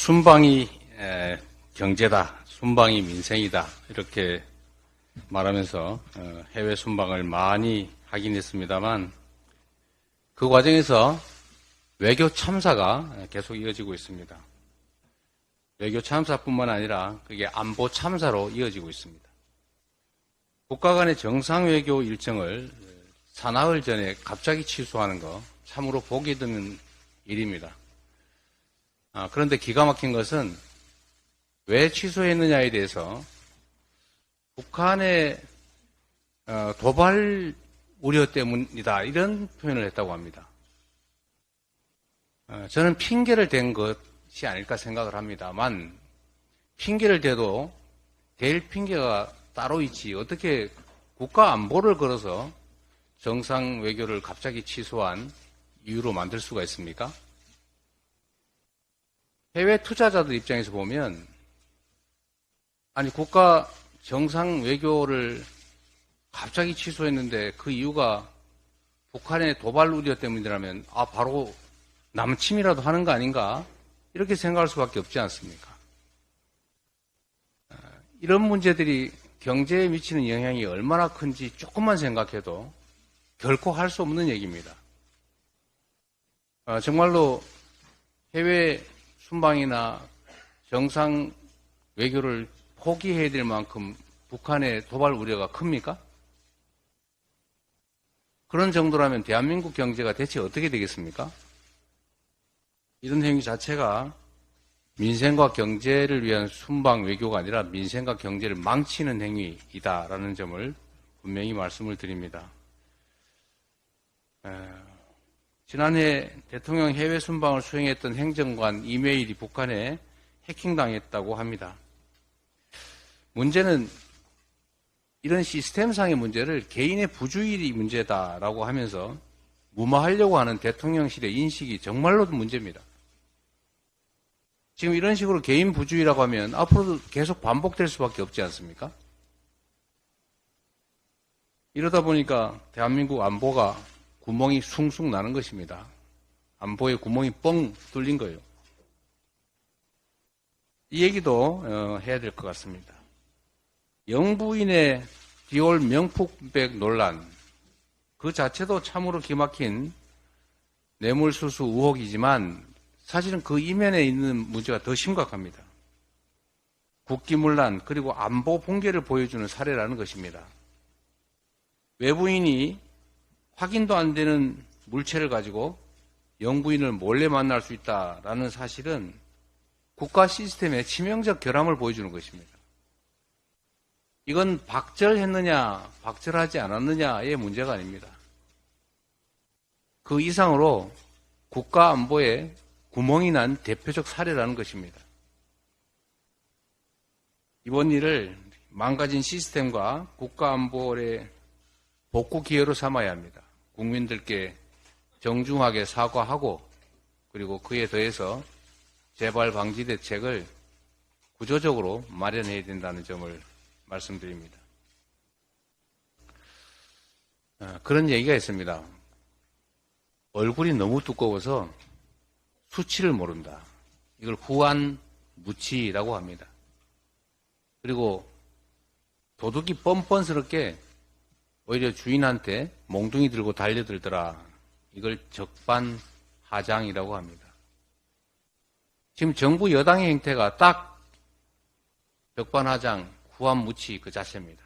순방이 경제다, 순방이 민생이다 이렇게 말하면서 해외 순방을 많이 하긴 했습니다만 그 과정에서 외교 참사가 계속 이어지고 있습니다. 외교 참사뿐만 아니라 그게 안보 참사로 이어지고 있습니다. 국가 간의 정상 외교 일정을 사나흘 전에 갑자기 취소하는 거 참으로 보기 드문 일입니다. 그런데 기가 막힌 것은 왜 취소했느냐에 대해서 북한의 도발 우려 때문이다 이런 표현을 했다고 합니다. 저는 핑계를 댄 것이 아닐까 생각을 합니다만 핑계를 대도 댈 핑계가 따로 있지 어떻게 국가 안보를 걸어서 정상 외교를 갑자기 취소한 이유로 만들 수가 있습니까? 해외 투자자들 입장에서 보면 아니 국가 정상 외교를 갑자기 취소했는데 그 이유가 북한의 도발 우려 때문이라면 바로 남침이라도 하는 거 아닌가 이렇게 생각할 수밖에 없지 않습니까? 이런 문제들이 경제에 미치는 영향이 얼마나 큰지 조금만 생각해도 결코 할 수 없는 얘기입니다. 정말로 해외 순방이나 정상 외교를 포기해야 될 만큼 북한의 도발 우려가 큽니까? 그런 정도라면 대한민국 경제가 대체 어떻게 되겠습니까? 이런 행위 자체가 민생과 경제를 위한 순방 외교가 아니라 민생과 경제를 망치는 행위이다라는 점을 분명히 말씀을 드립니다. 지난해 대통령 해외 순방을 수행했던 행정관 이메일이 북한에 해킹당했다고 합니다. 문제는 이런 시스템상의 문제를 개인의 부주의 문제다라고 하면서 무마하려고 하는 대통령실의 인식이 정말로 문제입니다. 지금 이런 식으로 개인 부주의라고 하면 앞으로도 계속 반복될 수밖에 없지 않습니까? 이러다 보니까 대한민국 안보가 구멍이 숭숭 나는 것입니다. 안보에 구멍이 뻥 뚫린 거예요. 이 얘기도 해야 될 것 같습니다. 영부인의 디올 명품백 논란 그 자체도 참으로 기막힌 뇌물수수 의혹이지만 사실은 그 이면에 있는 문제가 더 심각합니다. 국기문란 그리고 안보 붕괴를 보여주는 사례라는 것입니다. 외부인이 확인도 안 되는 물체를 가지고 영부인을 몰래 만날 수 있다라는 사실은 국가 시스템의 치명적 결함을 보여주는 것입니다. 이건 박절했느냐, 박절하지 않았느냐의 문제가 아닙니다. 그 이상으로 국가 안보에 구멍이 난 대표적 사례라는 것입니다. 이번 일을 망가진 시스템과 국가 안보의 복구 기회로 삼아야 합니다. 국민들께 정중하게 사과하고 그리고 그에 더해서 재발 방지 대책을 구조적으로 마련해야 된다는 점을 말씀드립니다. 그런 얘기가 있습니다. 얼굴이 너무 두꺼워서 수치를 모른다. 이걸 후한무치라고 합니다. 그리고 도둑이 뻔뻔스럽게 오히려 주인한테 몽둥이 들고 달려들더라. 이걸 적반하장이라고 합니다. 지금 정부 여당의 행태가 딱 적반하장, 후한무치 그 자체입니다.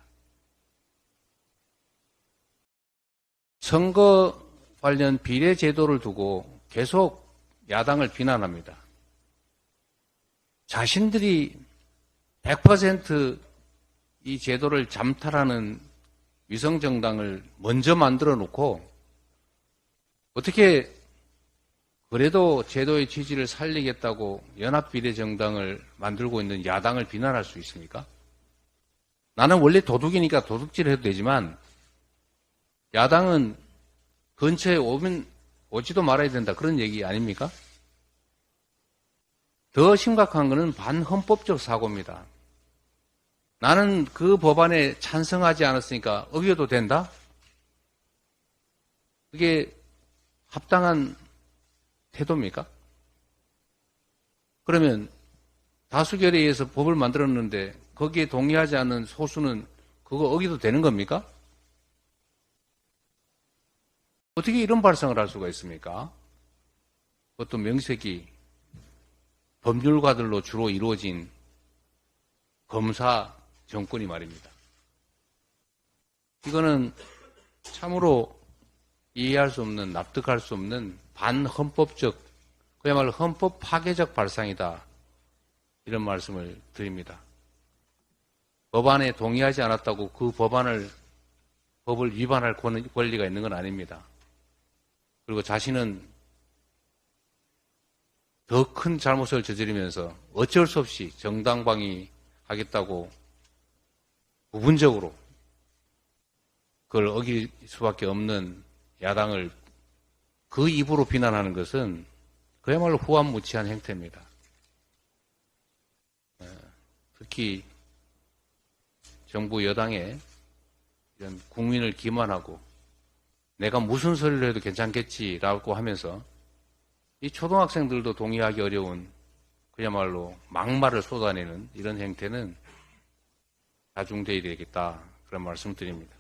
선거 관련 비례 제도를 두고 계속 야당을 비난합니다. 자신들이 100% 이 제도를 잠탈하는 위성정당을 먼저 만들어 놓고 어떻게 그래도 제도의 취지를 살리겠다고 연합비례정당을 만들고 있는 야당을 비난할 수 있습니까? 나는 원래 도둑이니까 도둑질 해도 되지만 야당은 근처에 오지도 말아야 된다 그런 얘기 아닙니까? 더 심각한 것은 반헌법적 사고입니다. 나는 그 법안에 찬성하지 않았으니까 어겨도 된다? 그게 합당한 태도입니까? 그러면 다수결에 의해서 법을 만들었는데 거기에 동의하지 않는 소수는 그거 어기도 되는 겁니까? 어떻게 이런 발상을 할 수가 있습니까? 그것도 명색이 법률가들로 주로 이루어진 검사 정권이 말입니다. 이거는 참으로 이해할 수 없는, 납득할 수 없는 반헌법적, 그야말로 헌법 파괴적 발상이다. 이런 말씀을 드립니다. 법안에 동의하지 않았다고 그 법을 위반할 권리가 있는 건 아닙니다. 그리고 자신은 더 큰 잘못을 저지르면서 어쩔 수 없이 정당방위하겠다고 부분적으로 그걸 어길 수밖에 없는 야당을 그 입으로 비난하는 것은 그야말로 후한무치한 행태입니다. 특히 정부 여당에 이런 국민을 기만하고 내가 무슨 소리를 해도 괜찮겠지라고 하면서 이 초등학생들도 동의하기 어려운 그야말로 막말을 쏟아내는 이런 행태는 자중되어야 되겠다 그런 말씀을 드립니다.